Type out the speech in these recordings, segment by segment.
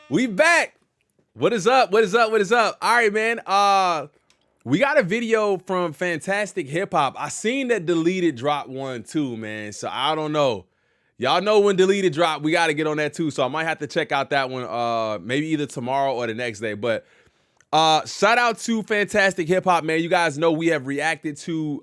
We back. What is up? What is up? What is up? All right, man. We got a video from Fantastic Hip Hop. I seen that Deleted drop one too, man. So I don't know. Y'all know when Deleted drop, we got to get on that too. So I might have to check out that one maybe either tomorrow or the next day. But shout out to Fantastic Hip Hop, man. You guys know we have reacted to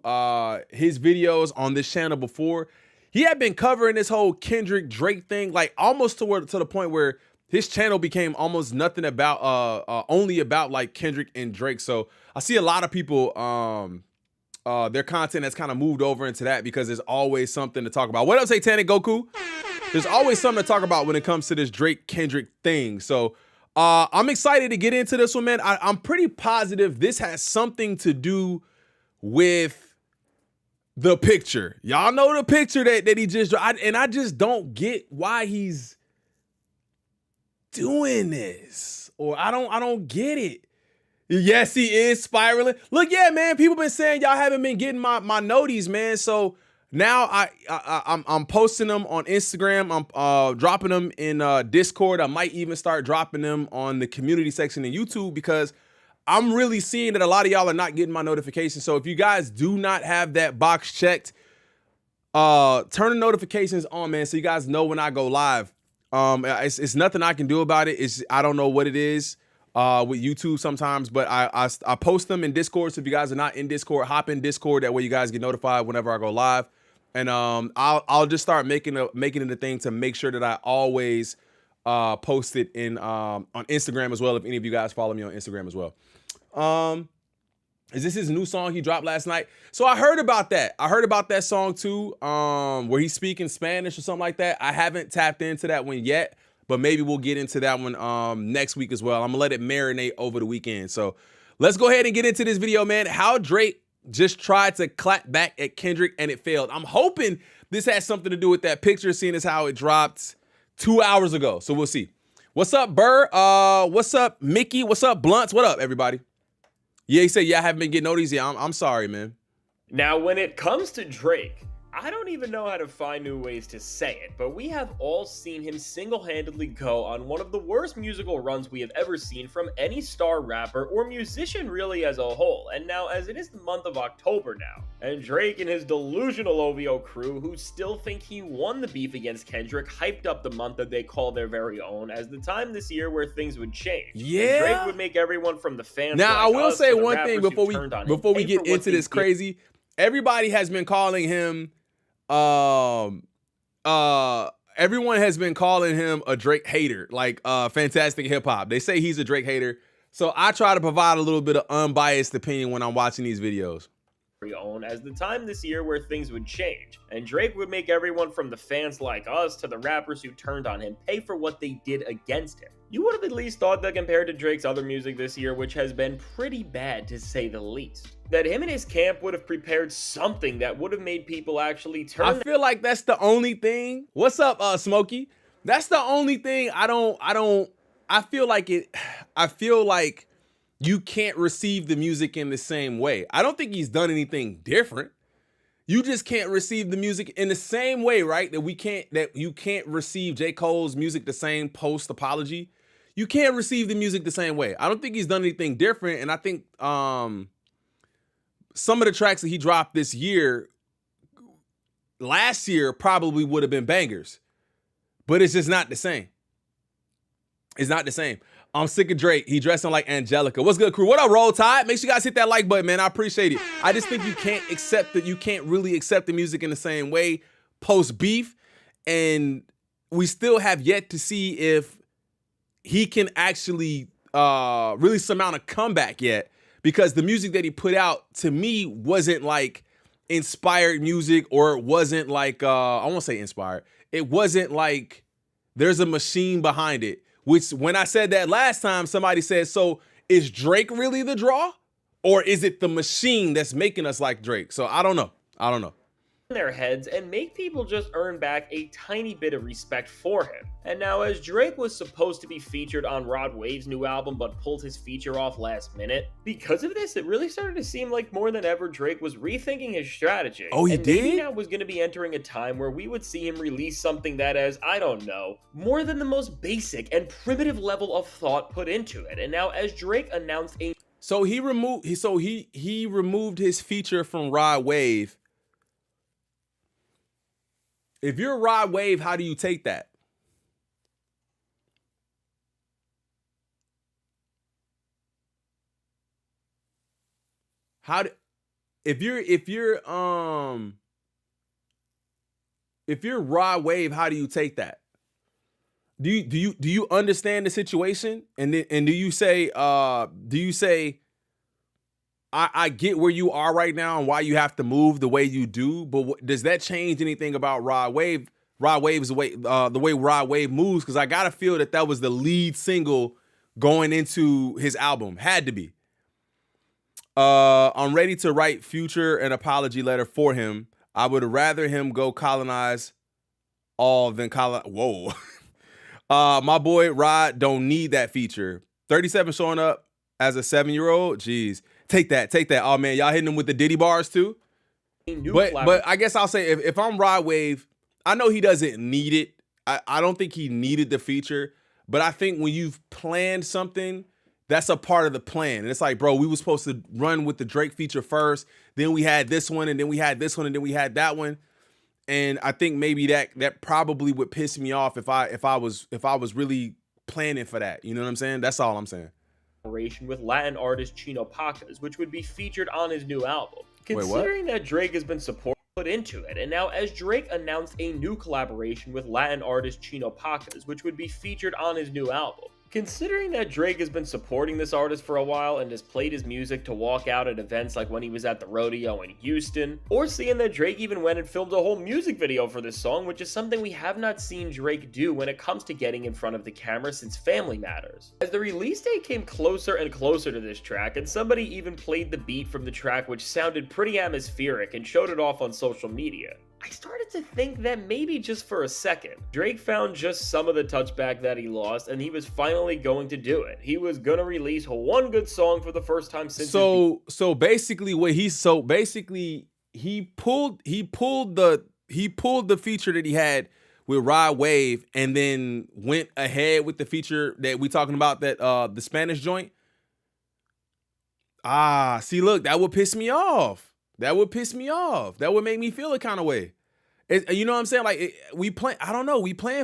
his videos on this channel before. He had been covering this whole Kendrick Drake thing, like almost to the point where his channel became almost nothing about only about like Kendrick and Drake. So I see a lot of people their content has kind of moved over into that because there's always something to talk about. What up, Satanic Goku? There's always something to talk about when it comes to this Drake Kendrick thing. So I'm excited to get into this one, man. I'm pretty positive this has something to do with the picture. Y'all know the picture that he just dropped. And I just don't get why he's doing this. Or I don't get it. Yes, he is spiraling. Look, yeah, man, people been saying y'all haven't been getting my noties, man. So now I'm posting them on Instagram. I'm dropping them in Discord. I might even start dropping them on the community section in YouTube because I'm really seeing that a lot of y'all are not getting my notifications. So if you guys do not have that box checked, turn the notifications on, man, so you guys know when I go live. It's nothing I can do about it. I don't know what it is with YouTube sometimes, but I post them in Discord. So if you guys are not in Discord, hop in Discord. That way you guys get notified whenever I go live. And I'll just start making it a thing to make sure that I always post it in on Instagram as well. If any of you guys follow me on Instagram as well. Is this his new song he dropped last night? So I heard about that. I heard about that song too, where he's speaking Spanish or something like that. I haven't tapped into that one yet, but maybe we'll get into that one next week as well. I'm gonna let it marinate over the weekend. So let's go ahead and get into this video, man. How Drake just tried to clap back at Kendrick and it failed. I'm hoping this has something to do with that picture, seeing as how it dropped 2 hours ago. So we'll see. What's up, Burr? What's up, Mickey? What's up, Blunts? What up, everybody? Yeah, he said, yeah, I haven't been getting noticed. Yeah, I'm sorry, man. Now, when it comes to Drake, I don't even know how to find new ways to say it, but we have all seen him single-handedly go on one of the worst musical runs we have ever seen from any star rapper or musician really as a whole. And now, as it is the month of October now, and Drake and his delusional OVO crew, who still think he won the beef against Kendrick, hyped up the month that they call their very own as the time this year where things would change. Yeah. And Drake would make everyone from the fans now, like I will us say to the one thing before we get into this crazy. Everybody has been calling him everyone has been calling him a Drake hater, like Fantastic Hip Hop. They say he's a Drake hater. So I try to provide a little bit of unbiased opinion when I'm watching these videos. Own as the time this year where things would change, and Drake would make everyone from the fans like us to the rappers who turned on him pay for what they did against him. You would have at least thought that compared to Drake's other music this year, which has been pretty bad to say the least, that him and his camp would have prepared something that would have made people actually turn. I feel like that's the only thing. What's up, Smokey? That's the only thing I feel like you can't receive the music in the same way. I don't think he's done anything different. You just can't receive the music in the same way, right? That you can't receive J. Cole's music the same post apology. You can't receive the music the same way. I don't think he's done anything different. And I think some of the tracks that he dropped this year, last year probably would have been bangers, but it's just not the same. It's not the same. I'm sick of Drake. He dressing like Angelica. What's good, crew? What up, Roll Tide? Make sure you guys hit that like button, man. I appreciate it. I just think you can't accept that. You can't really accept the music in the same way post beef, and we still have yet to see if he can actually really surmount a comeback yet. Because the music that he put out to me wasn't like inspired music, or it wasn't like I won't say inspired. It wasn't like there's a machine behind it. Which, when I said that last time, somebody said, so is Drake really the draw? Or is it the machine that's making us like Drake? So I don't know. their heads and make people just earn back a tiny bit of respect for him. And now, as Drake was supposed to be featured on Rod Wave's new album but pulled his feature off last minute, because of this, it really started to seem like more than ever Drake was rethinking his strategy. Oh, he and maybe did? now was going to be entering a time where we would see him release something that has, I don't know, more than the most basic and primitive level of thought put into it. And now, as Drake announced a So he removed his feature from Rod Wave. If you're Rod Wave, how do you take that? If you're Rod Wave, how do you take that? Do you understand the situation? And do you say I get where you are right now and why you have to move the way you do, but does that change anything about Rod Wave? Rod Wave's the way Rod Wave moves, because I gotta feel that was the lead single going into his album. Had to be. I'm ready to write Future an apology letter for him. I would rather him go colonize all than colonize. Whoa. My boy Rod don't need that feature. 37 showing up as a 7-year-old. Jeez. Take that. Oh man, y'all hitting him with the Diddy bars too. But I guess I'll say if I'm Rod Wave, I know he doesn't need it. I don't think he needed the feature, but I think when you've planned something, that's a part of the plan. And it's like, bro, we were supposed to run with the Drake feature first, then we had this one, and then we had this one, and then we had that one. And I think maybe that probably would piss me off if I was really planning for that. You know what I'm saying? That's all I'm saying. With Latin artist Chino Pacas, which would be featured on his new album. Considering that Drake has been put into it, and now as Drake announced a new collaboration with Latin artist Chino Pacas, which would be featured on his new album. Considering that Drake has been supporting this artist for a while and has played his music to walk out at events like when he was at the rodeo in Houston, or seeing that Drake even went and filmed a whole music video for this song, which is something we have not seen Drake do when it comes to getting in front of the camera since Family Matters. As the release date came closer and closer to this track, and somebody even played the beat from the track, which sounded pretty atmospheric and showed it off on social media, I started to think that maybe just for a second, Drake found just some of the touchback that he lost, and he was finally going to do it. He was gonna release one good song for the first time since. So basically, he pulled the feature that he had with Rod Wave, and then went ahead with the feature that we talking about, that the Spanish joint. See, look, that would piss me off. That would make me feel a kind of way. You know what I'm saying? Like, we plan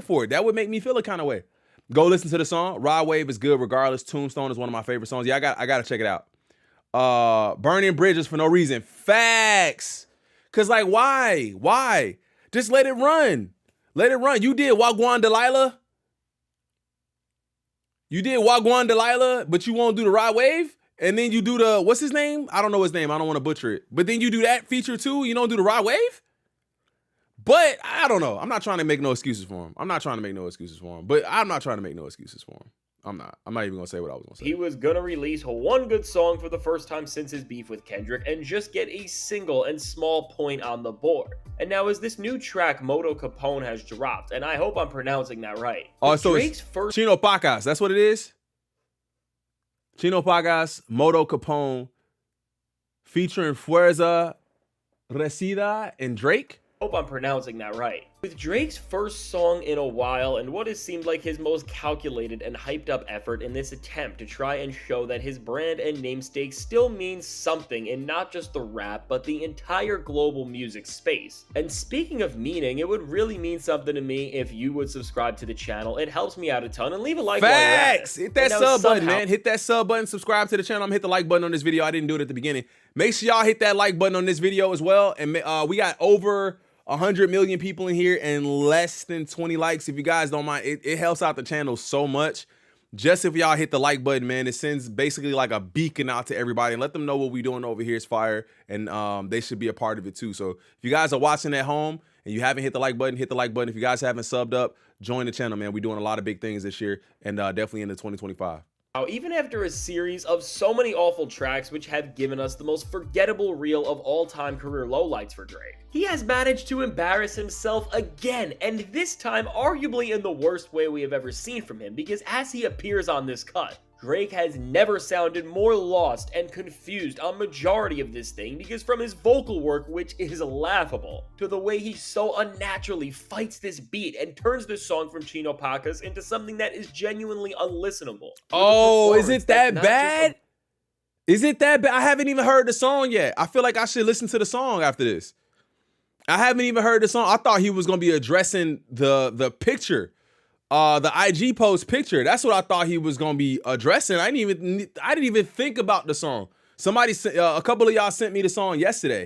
for it. That would make me feel a kind of way. Go listen to the song. Rod Wave is good regardless. Tombstone is one of my favorite songs. Yeah, I got to check it out. Burning Bridges for no reason. Facts. Cause like, why? Just let it run. You did Wagwan Delilah. But you won't do the Rod Wave? And then you do the, what's his name? I don't know his name. I don't want to butcher it. But then you do that feature too. You don't do the Rod Wave? But I don't know. I'm not trying to make no excuses for him. But I'm not trying to make no excuses for him. I'm not even going to say what I was going to say. He was going to release one good song for the first time since his beef with Kendrick and just get a single and small point on the board. And now as this new track, Moto Capone, has dropped, and I hope I'm pronouncing that right. Oh, so Drake's first Chino Pacas. That's what it is? Chino Pacas, Moto Capone, featuring Fuerza Resida and Drake. Hope I'm pronouncing that right. With Drake's first song in a while, and what has seemed like his most calculated and hyped up effort in this attempt to try and show that his brand and namesake still means something in not just the rap, but the entire global music space. And speaking of meaning, it would really mean something to me if you would subscribe to the channel. It helps me out a ton, and leave a like. Facts! Hit that sub button, man. Hit that sub button, subscribe to the channel. I'm gonna hit the like button on this video. I didn't do it at the beginning. Make sure y'all hit that like button on this video as well. And we got over 100 million people in here and less than 20 likes. If you guys don't mind, it helps out the channel so much. Just if y'all hit the like button, man, it sends basically like a beacon out to everybody and let them know what we doing over here is fire, and they should be a part of it too. So if you guys are watching at home and you haven't hit the like button, hit the like button. If you guys haven't subbed up, join the channel, man. We're doing a lot of big things this year, and definitely into 2025. Now, even after a series of so many awful tracks which have given us the most forgettable reel of all-time career lowlights for Drake, he has managed to embarrass himself again, and this time arguably in the worst way we have ever seen from him, because as he appears on this cut, Drake has never sounded more lost and confused on majority of this thing, because from his vocal work, which is laughable, to the way he so unnaturally fights this beat and turns this song from Chino Pacas into something that is genuinely unlistenable. Oh, is it that bad? Is it that bad? I haven't even heard the song yet. I feel like I should listen to the song after this. I haven't even heard the song. I thought he was going to be addressing the picture. The IG post picture. That's what I thought he was gonna be addressing. I didn't even think about the song. Somebody, a couple of y'all sent me the song yesterday.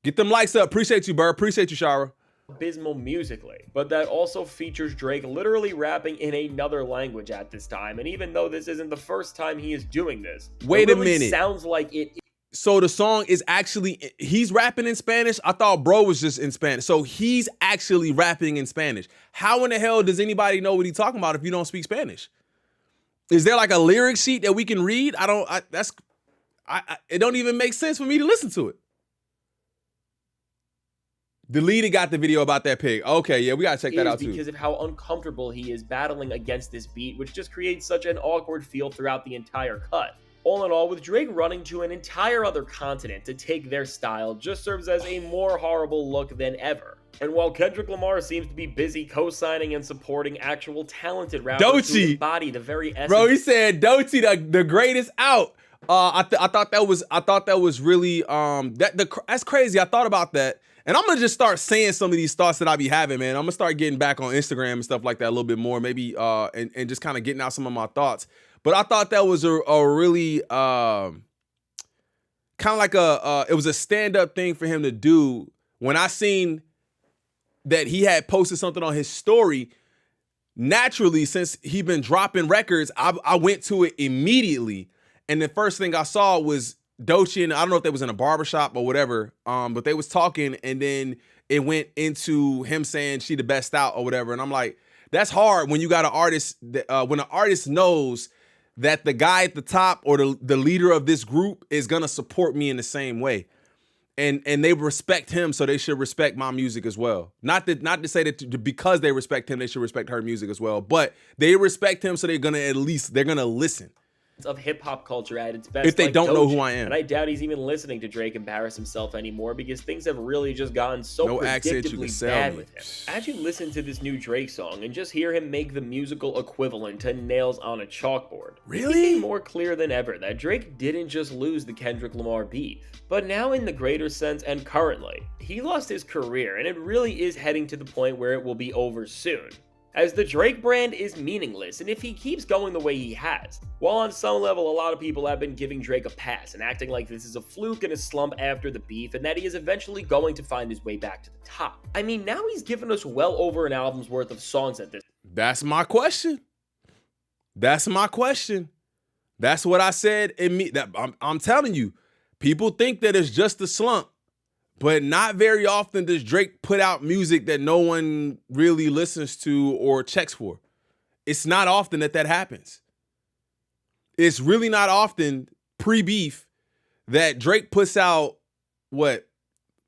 Get them likes up. Appreciate you, Burr. Appreciate you, Shara. Abysmal musically, but that also features Drake literally rapping in another language at this time. And even though this isn't the first time he is doing this, wait a minute. Sounds like it. So the song is actually, he's rapping in Spanish? I thought bro was just in Spanish. So he's actually rapping in Spanish. How in the hell does anybody know what he's talking about if you don't speak Spanish? Is there like a lyric sheet that we can read? It don't even make sense for me to listen to it. Deleted got the video about that pig. Okay, yeah, we gotta check that out too. Because of how uncomfortable he is battling against this beat, which just creates such an awkward feel throughout the entire cut. All in all, with Drake running to an entire other continent to take their style just serves as a more horrible look than ever. And while Kendrick Lamar seems to be busy co-signing and supporting actual talented rappers who embody the very essence. Bro, he said Doechii the greatest out. I thought that was really that's crazy. I thought about that. And I'm gonna just start saying some of these thoughts that I be having, man. I'm gonna start getting back on Instagram and stuff like that a little bit more, maybe and just kind of getting out some of my thoughts. But I thought that was a really kind of like it was a stand-up thing for him to do. When I seen that he had posted something on his story, naturally, since he been dropping records, I went to it immediately. And the first thing I saw was Doechii, and I don't know if they was in a barbershop or whatever, but they was talking, and then it went into him saying she the best out or whatever. And I'm like, that's hard when you got an artist, when an artist knows that the guy at the top or the leader of this group is gonna support me in the same way. And they respect him, so they should respect my music as well. Not to say that because they respect him, they should respect her music as well. But they respect him, so they're gonna listen. Of hip-hop culture at its best. If they don't know who I am. And I doubt he's even listening to Drake embarrass himself anymore, because things have really just gotten so predictably bad with him. As you listen to this new Drake song and just hear him make the musical equivalent to nails on a chalkboard, really? It became more clear than ever that Drake didn't just lose the Kendrick Lamar beef, but now in the greater sense and currently, he lost his career, and it really is heading to the point where it will be over soon, as the Drake brand is meaningless, and if he keeps going the way he has. While on some level a lot of people have been giving Drake a pass and acting like this is a fluke and a slump after the beef, and that he is eventually going to find his way back to the top. I mean, now he's given us well over an album's worth of songs at this. That's my question. That's what I said in me. I'm telling you, people think that it's just a slump. But not very often does Drake put out music that no one really listens to or checks for. It's not often that happens. It's really not often pre-beef that Drake puts out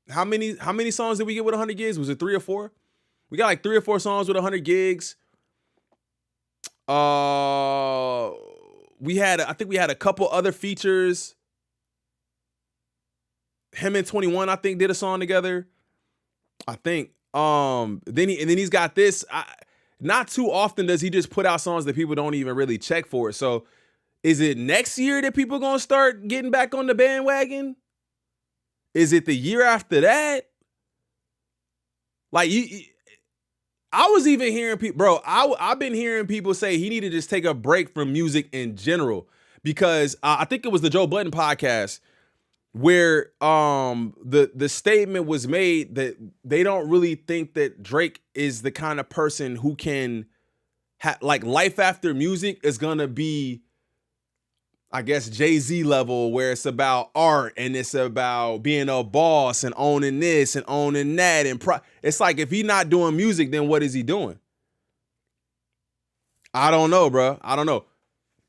how many songs did we get with 100 gigs? Was it 3 or 4? We got like 3 or 4 songs with 100 gigs. I think we had a couple other features. Him and 21, I think, did a song together. I think. Then he's got this. Not too often does he just put out songs that people don't even really check for. So, is it next year that people gonna start getting back on the bandwagon? Is it the year after that? Like I was even hearing people, bro. I've been hearing people say he need to just take a break from music in general, because I think it was the Joe Budden podcast where the statement was made that they don't really think that Drake is the kind of person who can like life after music is gonna be, I guess, Jay-Z level, where it's about art and it's about being a boss and owning this and owning that, and it's like, if he's not doing music, then what is he doing? I don't know, bro. I don't know.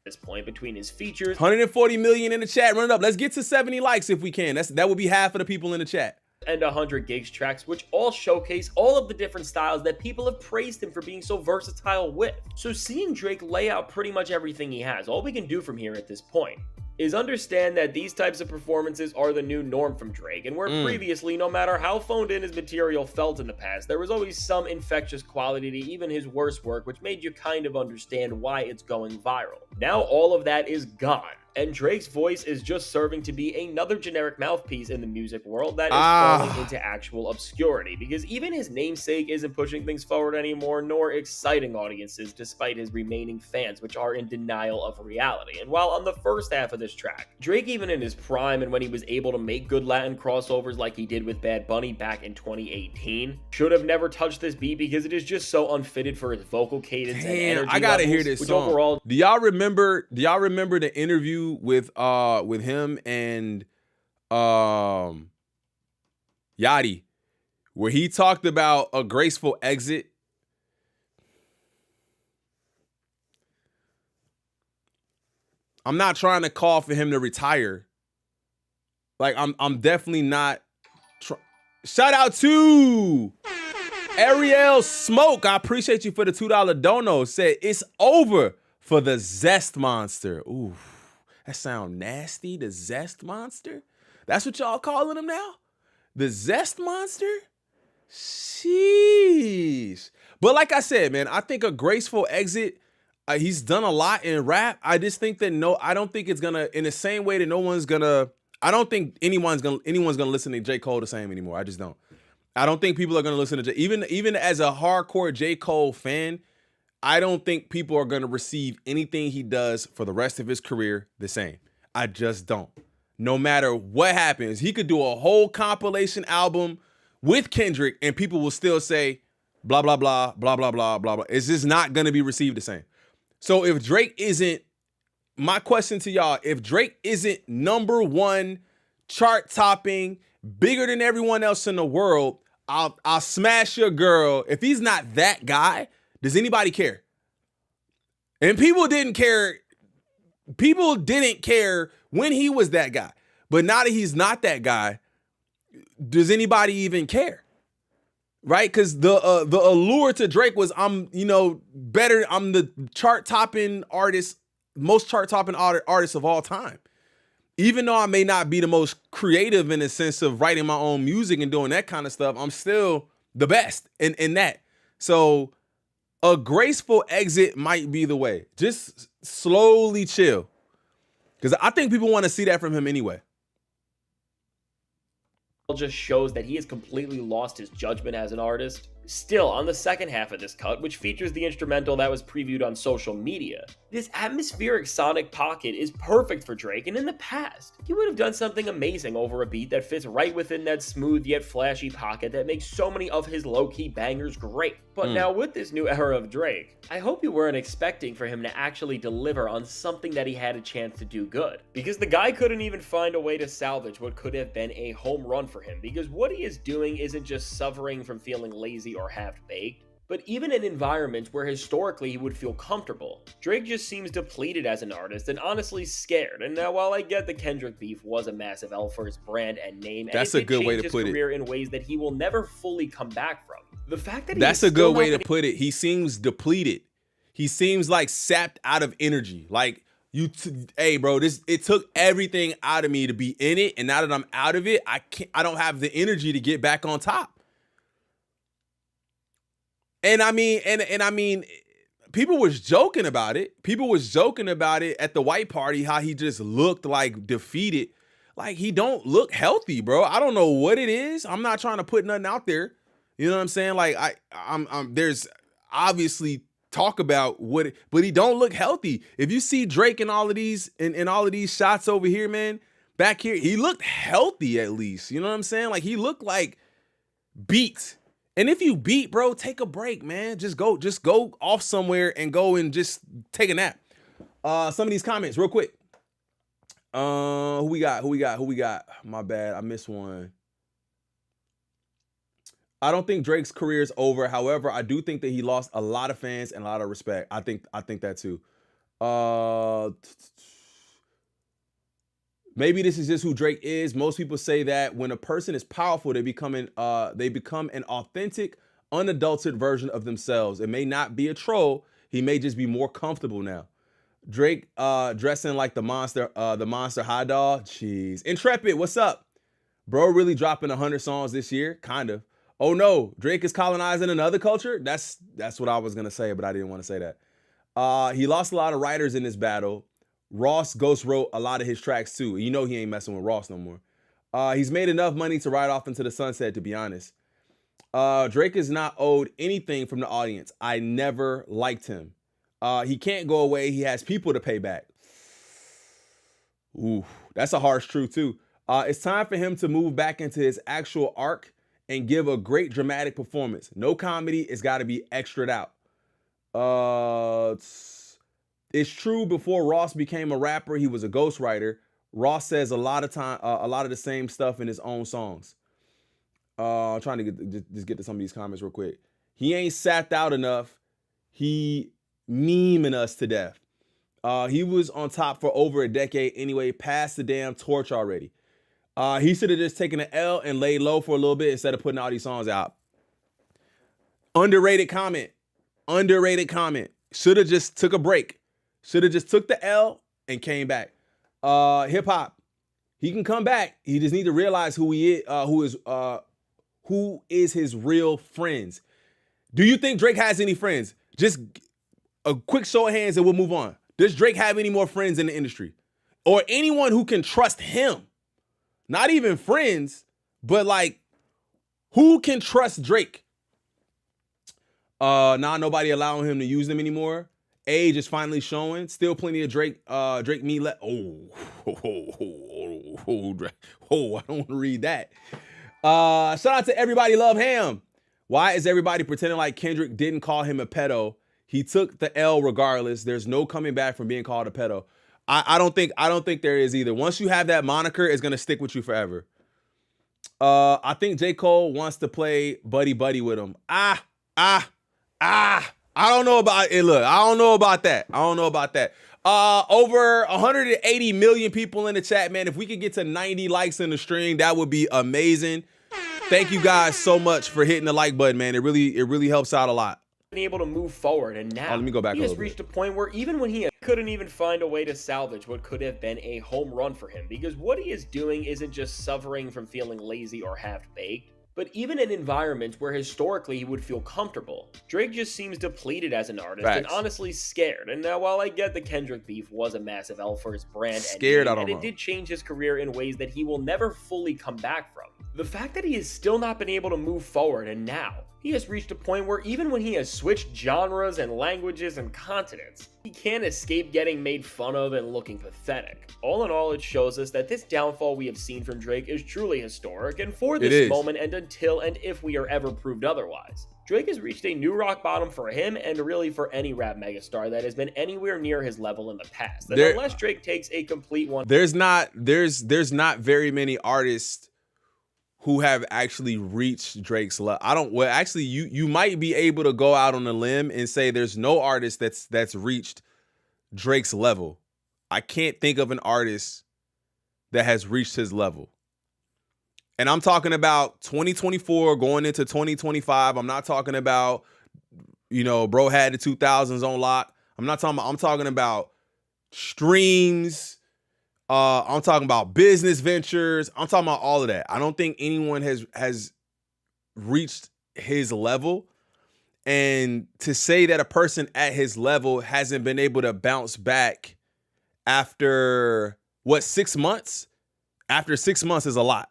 This point between his features 140 million in the chat. Run it up. Let's get to 70 likes if we can. That would be half of the people in the chat. and 100 gigs tracks, which all showcase all of the different styles that people have praised him for being so versatile with. So seeing Drake lay out pretty much everything he has, all we can do from here at this point is understand that these types of performances are the new norm from Drake, and where previously, no matter how phoned in his material felt in the past, there was always some infectious quality to even his worst work, which made you kind of understand why it's going viral. Now all of that is gone, and Drake's voice is just serving to be another generic mouthpiece in the music world that is falling into actual obscurity, because even his namesake isn't pushing things forward anymore, nor exciting audiences despite his remaining fans, which are in denial of reality. And while on the first half of this track, Drake, even in his prime and when he was able to make good Latin crossovers like he did with Bad Bunny back in 2018, should have never touched this beat because it is just so unfitted for his vocal cadence and energy I gotta levels, hear this which song. overall, Do y'all remember the interview with him and Yachty, where he talked about a graceful exit? I'm not trying to call for him to retire. Like, I'm definitely not. Shout out to Ariel Smoke. I appreciate you for the $2 dono. Said it's over for the Zest Monster. Ooh, that sound nasty. The Zest Monster? That's what y'all calling him now? The Zest Monster? Sheesh. But like I said, man, I think a graceful exit. He's done a lot in rap. I just think that I don't think it's gonna, in the same way that no one's gonna, I don't think anyone's gonna listen to J. Cole the same anymore. I just don't. I don't think people are gonna listen to even as a hardcore J. Cole fan, I don't think people are gonna receive anything he does for the rest of his career the same. I just don't. No matter what happens, he could do a whole compilation album with Kendrick and people will still say blah, blah, blah, blah, blah, blah, blah, blah. It's just not gonna be received the same. So if Drake isn't, my question to y'all, if Drake isn't #1 chart topping, bigger than everyone else in the world, I'll smash your girl. If he's not that guy, does anybody care? And people didn't care. People didn't care when he was that guy. But now that he's not that guy, does anybody even care? Right? Because the allure to Drake was I'm better. I'm the chart topping artist, most chart topping artist of all time. Even though I may not be the most creative in the sense of writing my own music and doing that kind of stuff, I'm still the best in that. So a graceful exit might be the way. Just slowly chill. Because I think people want to see that from him anyway. Just shows that he has completely lost his judgment as an artist. Still, on the second half of this cut, which features the instrumental that was previewed on social media, this atmospheric sonic pocket is perfect for Drake, and in the past, he would have done something amazing over a beat that fits right within that smooth yet flashy pocket that makes so many of his low-key bangers great. But now with this new era of Drake, I hope you weren't expecting for him to actually deliver on something that he had a chance to do good. Because the guy couldn't even find a way to salvage what could have been a home run for him, because what he is doing isn't just suffering from feeling lazy or half-baked, but even in environments where historically he would feel comfortable, Drake just seems depleted as an artist and honestly scared. And now while I get the Kendrick beef was a massive L for his brand and name, that's and a good way to put it, his career in ways that he will never fully come back from. The fact that that's a good way to put it. He seems depleted. He seems like sapped out of energy. Like hey bro, it took everything out of me to be in it, and now that I'm out of it, I don't have the energy to get back on top. And I mean, people was joking about it. People was joking about it at the white party, how he just looked like defeated. Like, he don't look healthy, bro. I don't know what it is. I'm not trying to put nothing out there. You know what I'm saying? Like, I'm there's obviously talk about but he don't look healthy. If you see Drake in all of these in all of these shots over here, man, back here, he looked healthy at least. You know what I'm saying? Like, he looked like beat. And if you beat, bro, take a break, man. Just go off somewhere and go and just take a nap. Some of these comments real quick. Who we got? My bad. I missed one. I don't think Drake's career is over. However, I do think that he lost a lot of fans and a lot of respect. I think that too. Maybe this is just who Drake is. Most people say that when a person is powerful, they become an authentic, unadulterated version of themselves. It may not be a troll. He may just be more comfortable now. Drake dressing like the monster high dog. Jeez. Intrepid, what's up? Bro really dropping 100 songs this year? Kind of. Oh no, Drake is colonizing another culture? That's what I was gonna say, but I didn't want to say that. He lost a lot of writers in this battle. Ross ghost wrote a lot of his tracks too. You know he ain't messing with Ross no more. He's made enough money to ride off into the sunset, to be honest. Drake is not owed anything from the audience. I never liked him. He can't go away. He has people to pay back. Ooh, that's a harsh truth too. It's time for him to move back into his actual arc and give a great dramatic performance. No comedy. It's got to be extra'd out. It's true. Before Ross became a rapper, he was a ghostwriter. Ross says a lot of the same stuff in his own songs. I'm trying to get to some of these comments real quick. He ain't sapped out enough. He memeing us to death. He was on top for over a decade anyway. Pass the damn torch already. He should have just taken an L and laid low for a little bit instead of putting all these songs out. Underrated comment. Should have just took a break. Should have just took the L and came back. Hip hop. He can come back. He just need to realize who he is, who is his real friends. Do you think Drake has any friends? Just a quick show of hands and we'll move on. Does Drake have any more friends in the industry? Or anyone who can trust him? Not even friends, but like, who can trust Drake? Nobody allowing him to use them anymore. Age is finally showing. Still plenty of Drake me left. I don't want to read that. Shout out to everybody love Ham. Why is everybody pretending like Kendrick didn't call him a pedo? He took the L regardless. There's no coming back from being called a pedo. I don't think there is either. Once you have that moniker, it's gonna stick with you forever. I think J. Cole wants to play buddy with him. I don't know about it. Look, I don't know about that. Over 180 million people in the chat, man. If we could get to 90 likes in the stream, that would be amazing. Thank you guys so much for hitting the like button, man. It really helps out a lot. Been able to move forward, and now let me go back he has reached a point where even when he couldn't even find a way to salvage what could have been a home run for him, because what he is doing isn't just suffering from feeling lazy or half-baked, but even in environments where historically he would feel comfortable, Drake just seems depleted as an artist. Facts. And honestly scared. And now, while I get the Kendrick beef was a massive L for his brand and it did change his career in ways that he will never fully come back from, the fact that he has still not been able to move forward, and now he has reached a point where even when he has switched genres and languages and continents, he can't escape getting made fun of and looking pathetic. All in all, it shows us that this downfall we have seen from Drake is truly historic, and for this moment and until and if we are ever proved otherwise, Drake has reached a new rock bottom for him and really for any rap megastar that has been anywhere near his level in the past. And unless Drake takes a complete one, there's not very many artists who have actually reached Drake's level. You might be able to go out on a limb and say there's no artist that's reached Drake's level. I can't think of an artist that has reached his level. And I'm talking about 2024 going into 2025. I'm not talking about, bro had the 2000s on lock. I'm talking about streams. I'm talking about business ventures. I'm talking about all of that. I don't think anyone has reached his level. And to say that a person at his level hasn't been able to bounce back after 6 months? After 6 months is a lot.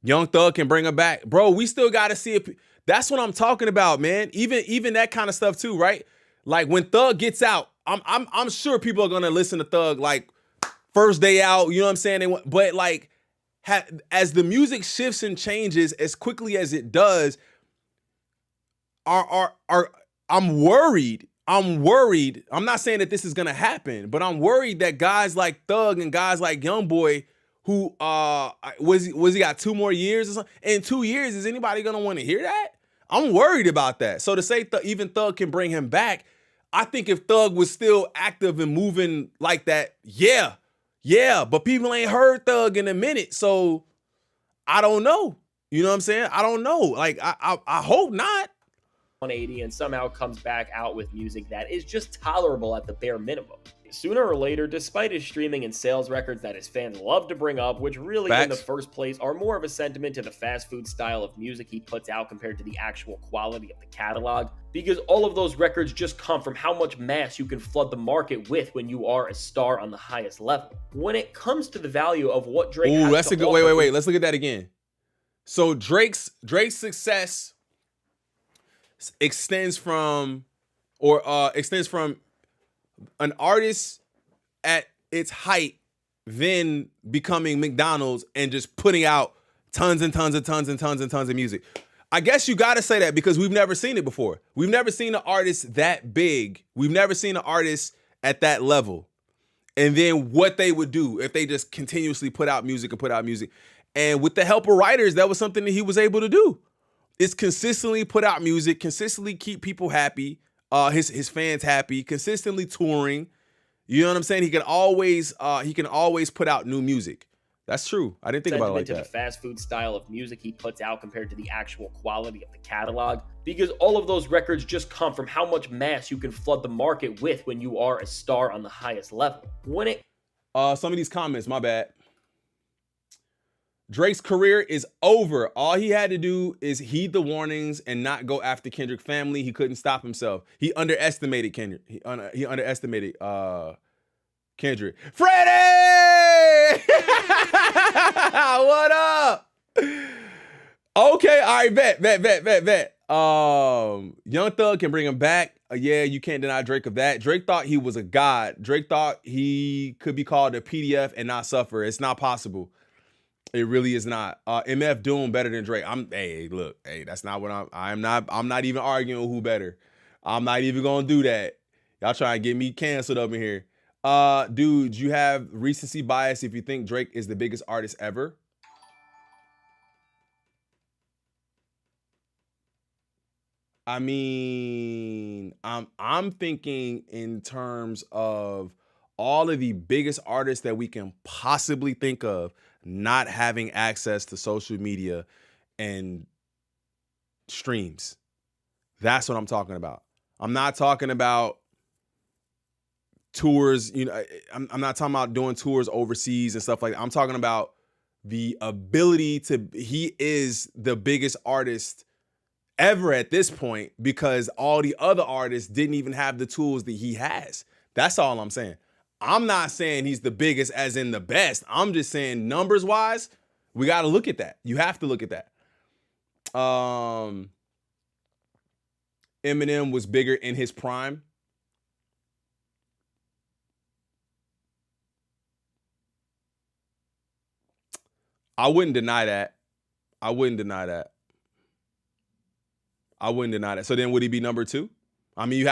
Young Thug can bring her back. Bro, we still got to see it. That's what I'm talking about, man. Even that kind of stuff too, right? Like when Thug gets out, I'm sure people are gonna listen to Thug like first day out. You know what I'm saying? But like, as the music shifts and changes as quickly as it does, I'm worried. I'm not saying that this is gonna happen, but I'm worried that guys like Thug and guys like YoungBoy who was he got 2 more years or something? In 2 years, is anybody gonna want to hear that? I'm worried about that. So to say even Thug can bring him back, I think if Thug was still active and moving like that, yeah. But people ain't heard Thug in a minute, so I don't know. You know what I'm saying? I don't know. Like I hope not. 180 and somehow comes back out with music that is just tolerable at the bare minimum. Sooner or later, despite his streaming and sales records that his fans love to bring up, which really in the first place are more of a sentiment to the fast food style of music he puts out compared to the actual quality of the catalog, because all of those records just come from how much mass you can flood the market with when you are a star on the highest level. When it comes to the value of what Drake has that's to a good offer, wait, let's look at that again. So Drake's success extends from an artist at its height, then becoming McDonald's and just putting out tons and tons and tons and tons and tons of music. I guess you got to say that because we've never seen it before. We've never seen an artist that big. We've never seen an artist at that level. And then what they would do if they just continuously put out music and put out music. And with the help of writers, that was something that he was able to do. Is consistently put out music, consistently keep people happy, his fans happy, consistently touring. You know what I'm saying? He can always put out new music. That's true. I didn't think about it like that. The fast food style of music he puts out compared to the actual quality of the catalog, because all of those records just come from how much mass you can flood the market with when you are a star on the highest level. Some of these comments, my bad. Drake's career is over. All he had to do is heed the warnings and not go after Kendrick family. He couldn't stop himself. He underestimated Kendrick. He underestimated Kendrick. Freddie! What up? Okay, all right, bet. Young Thug can bring him back. Yeah, you can't deny Drake of that. Drake thought he was a god. Drake thought he could be called a PDF and not suffer. It's not possible. It really is not. MF doing better than Drake. That's not what I'm not even arguing who better. I'm not even gonna do that. Y'all trying to get me canceled up in here. Dude, you have recency bias if you think Drake is the biggest artist ever. I mean, I'm thinking in terms of all of the biggest artists that we can possibly think of not having access to social media and streams. That's what I'm talking about. I'm not talking about tours. You know, I'm not talking about doing tours overseas and stuff like that. I'm talking about the ability he is the biggest artist ever at this point because all the other artists didn't even have the tools that he has. That's all I'm saying. I'm not saying he's the biggest as in the best. I'm just saying numbers wise, we got to look at that. You have to look at that. Eminem was bigger in his prime. I wouldn't deny that. So then would he be number 2? I mean,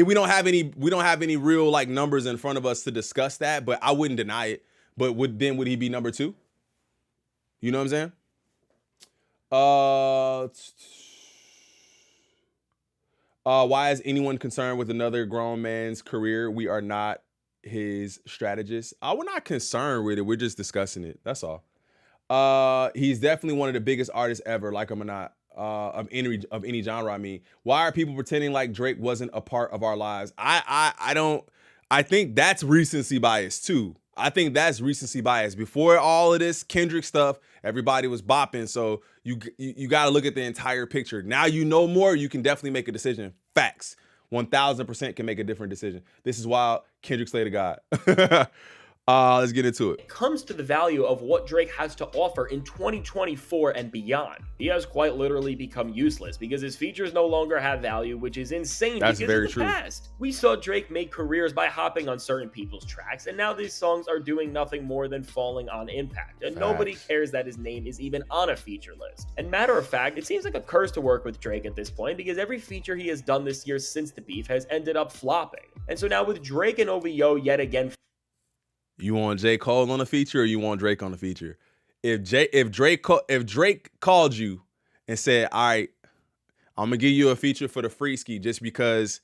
we don't have any real like numbers in front of us to discuss that, but I wouldn't deny it. But would he be number 2? You know what I'm saying? Why is anyone concerned with another grown man's career? We are not his strategists. We're not concerned with it. We're just discussing it. That's all. He's definitely one of the biggest artists ever, like him or not. Of any genre. I mean, why are people pretending like Drake wasn't a part of our lives? I think that's recency bias too. I think that's recency bias. Before all of this Kendrick stuff, everybody was bopping. So you got to look at the entire picture. Now you know more, you can definitely make a decision. Facts. 1000% can make a different decision. This is why Kendrick slayed a god. Let's get into it. It comes to the value of what Drake has to offer in 2024 and beyond. He has quite literally become useless because his features no longer have value, which is insane. That's because very in the past, we saw Drake make careers by hopping on certain people's tracks, and now these songs are doing nothing more than falling on impact, and nobody cares that his name is even on a feature list. And matter of fact, it seems like a curse to work with Drake at this point because every feature he has done this year since the beef has ended up flopping. And so now with Drake and OVO yet again You want J. Cole on a feature or you want Drake on a feature? If Drake called you and said, all right, I'm gonna give you a feature for the free ski just because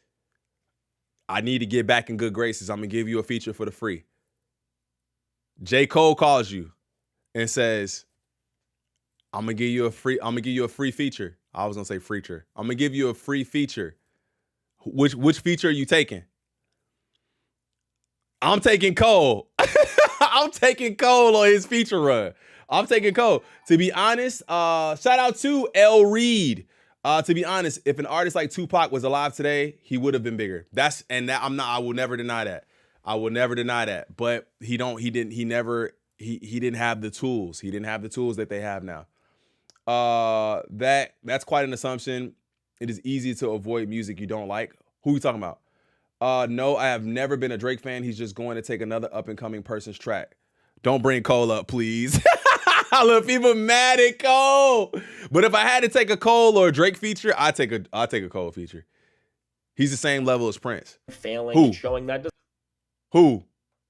I need to get back in good graces. I'm gonna give you a feature for the free. J. Cole calls you and says, I'm gonna give you a free feature. I was gonna say feature. I'm gonna give you a free feature. Which feature are you taking? I'm taking Cole. I'm taking Cole on his feature run. I'm taking Cole. To be honest, shout out to L. Reed. To be honest, if an artist like Tupac was alive today, he would have been bigger. I will never deny that. I will never deny that. But he didn't have the tools. He didn't have the tools that they have now. That's quite an assumption. It is easy to avoid music you don't like. Who are you talking about? No, I have never been a Drake fan. He's just going to take another up-and-coming person's track. Don't bring Cole up, please. Look, people mad at Cole. But if I had to take a Cole or a Drake feature, I'll take a Cole feature. He's the same level as Prince. Failing and showing that. Who?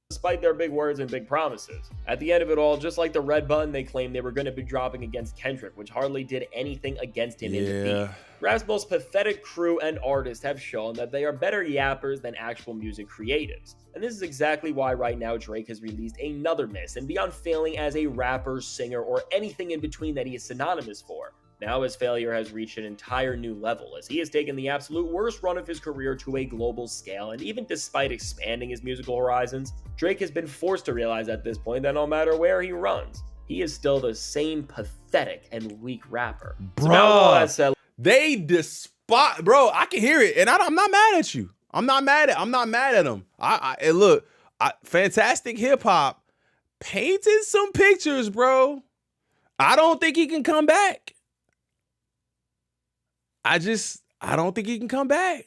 Despite their big words and big promises. At the end of it all, just like the red button they claimed they were going to be dropping against Kendrick, which hardly did anything against him in the beef. Rap's most pathetic crew and artists have shown that they are better yappers than actual music creatives. And this is exactly why right now Drake has released another miss, and beyond failing as a rapper, singer, or anything in between that he is synonymous for. Now his failure has reached an entire new level, as he has taken the absolute worst run of his career to a global scale, and even despite expanding his musical horizons, Drake has been forced to realize at this point that no matter where he runs, he is still the same pathetic and weak rapper. Bro, they despise, bro, I can hear it, and I'm not mad at you. I'm not mad at him. And look, Fantastic Hip Hop painted some pictures, bro. I don't think he can come back. I don't think he can come back.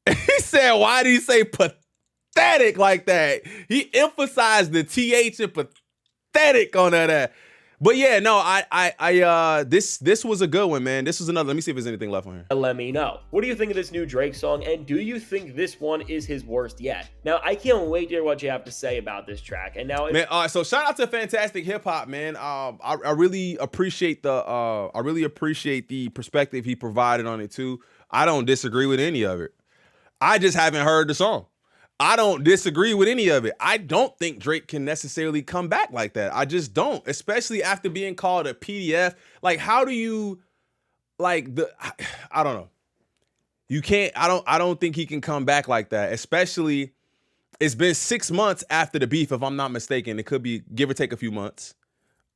He said, why did he say pathetic like that? He emphasized the TH and pathetic on that. But yeah, no, this was a good one, man. This was another. Let me see if there's anything left on here. Let me know. What do you think of this new Drake song, and do you think this one is his worst yet? Now, I can't wait to hear what you have to say about this track. And now, man, so shout out to Fantastic Hip Hop, man. I really appreciate the perspective he provided on it too. I don't disagree with any of it. I just haven't heard the song. I don't disagree with any of it. I don't think Drake can necessarily come back like that. I just don't, especially after being called a PDF. Like, how do you, I don't know. You can't, I don't think he can come back like that, especially, it's been 6 months after the beef, if I'm not mistaken. It could be give or take a few months.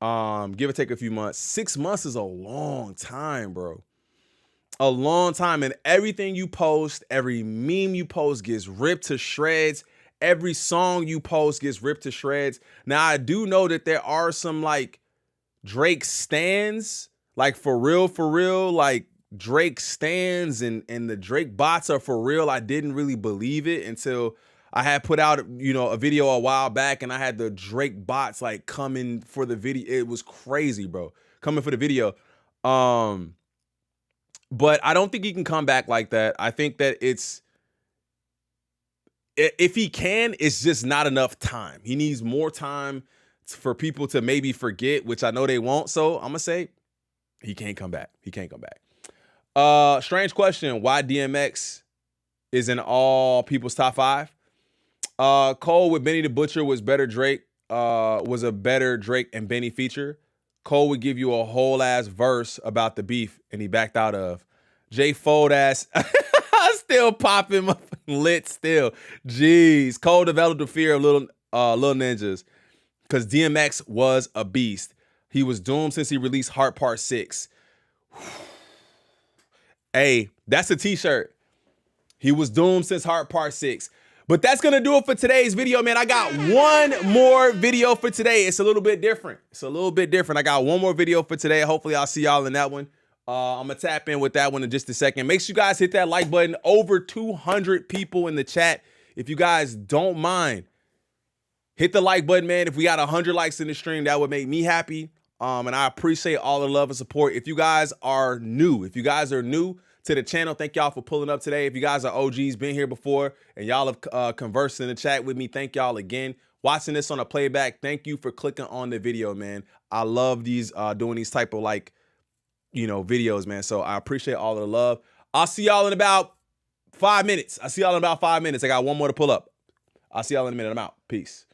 6 months is a long time, bro. A long time, and everything you post, every meme you post gets ripped to shreds. Every song you post gets ripped to shreds. Now, I do know that there are some like Drake stans, like for real, like Drake stans and the Drake bots are for real. I didn't really believe it until I had put out, a video a while back, and I had the Drake bots like coming for the video. It was crazy, bro. Coming for the video. But I don't think he can come back like that. I think that if he can, it's just not enough time. He needs more time for people to maybe forget, which I know they won't. So I'm going to say he can't come back. He can't come back. Strange question. Why DMX is in all people's top 5? Cole with Benny the Butcher was better Drake. Was a better Drake and Benny feature. Cole would give you a whole ass verse about the beef, and he backed out of. J Fold ass still popping lit still. Jeez, Cole developed the fear of little ninjas because DMX was a beast. He was doomed since he released Heart Part 6. Hey, that's a t-shirt. He was doomed since Heart Part 6. But that's going to do it for today's video, man. I got one more video for today. It's a little bit different. I got one more video for today. Hopefully, I'll see y'all in that one. I'm going to tap in with that one in just a second. Make sure you guys hit that like button. Over 200 people in the chat. If you guys don't mind, hit the like button, man. If we got 100 likes in the stream, that would make me happy. And I appreciate all the love and support. If you guys are new to the channel. Thank y'all for pulling up today. If you guys are OGs, been here before, and y'all have conversed in the chat with me, thank y'all again. Watching this on a playback, thank you for clicking on the video, man. I love these doing these type of videos, man. So I appreciate all of the love. I'll see y'all in about 5 minutes. I got one more to pull up. I'll see y'all in a minute. I'm out. Peace.